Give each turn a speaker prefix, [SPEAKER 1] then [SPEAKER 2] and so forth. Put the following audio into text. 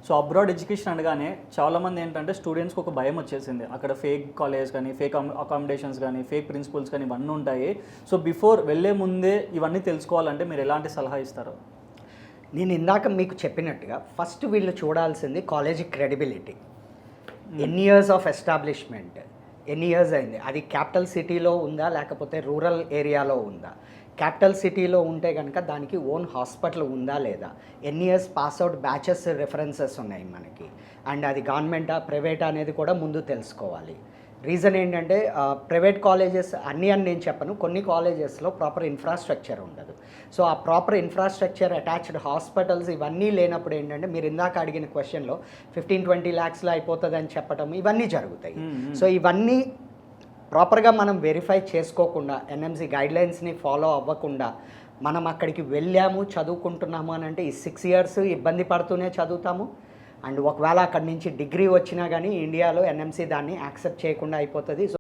[SPEAKER 1] So abroad education అనగానే చాలామంది ఏంటంటే స్టూడెంట్స్కి ఒక భయం వచ్చేసింది. అక్కడ ఫేక్ కాలేజ్ కానీ, ఫేక్ అకామిడేషన్స్ కానీ, ఫేక్ ప్రిన్సిపల్స్ కానీ ఇవన్నీ ఉంటాయి. సో బిఫోర్ వెళ్ళే ముందే ఇవన్నీ తెలుసుకోవాలంటే మీరు ఎలాంటి సలహా ఇస్తారు?
[SPEAKER 2] నేను ఇందాక మీకు చెప్పినట్టుగా ఫస్ట్ వీళ్ళు చూడాల్సింది కాలేజ్ క్రెడిబిలిటీ. ఎన్ని ఇయర్స్ ఆఫ్ ఎస్టాబ్లిష్మెంట్, ఎన్ని ఇయర్స్ అయింది, అది క్యాపిటల్ సిటీలో ఉందా లేకపోతే రూరల్ ఏరియాలో ఉందా. క్యాపిటల్ సిటీలో ఉంటే కనుక దానికి ఓన్ హాస్పిటల్ ఉందా లేదా, ఎన్ని ఇయర్స్ పాస్అవుట్ బ్యాచెస్ రెఫరెన్సెస్ ఉన్నాయి మనకి, అండ్ అది గవర్నమెంటా ప్రైవేటా అనేది కూడా ముందు తెలుసుకోవాలి. రీజన్ ఏంటంటే ప్రైవేట్ కాలేజెస్ అన్నీ అని నేను చెప్పను, కొన్ని కాలేజెస్లో ప్రాపర్ ఇన్ఫ్రాస్ట్రక్చర్ ఉండదు. సో ఆ ప్రాపర్ ఇన్ఫ్రాస్ట్రక్చర్, అటాచ్డ్ హాస్పిటల్స్ ఇవన్నీ లేనప్పుడు ఏంటంటే మీరు ఇందాక అడిగిన క్వశ్చన్లో 15-20 lakhsలో అయిపోతుంది అని చెప్పటం ఇవన్నీ జరుగుతాయి. సో ఇవన్నీ ప్రాపర్గా మనం వెరిఫై చేసుకోకుండా, ఎన్ఎంసీ గైడ్లైన్స్ని ఫాలో అవ్వకుండా మనం అక్కడికి వెళ్ళాము చదువుకుంటున్నాము అని అంటే ఈ 6 years ఇబ్బంది పడుతూనే చదువుతాము. అండ్ ఒకవేళ అక్కడి నుంచి డిగ్రీ వచ్చినా కానీ ఇండియాలో ఎన్ఎంసీ దాన్ని యాక్సెప్ట్ చేయకుండా అయిపోతుంది. సో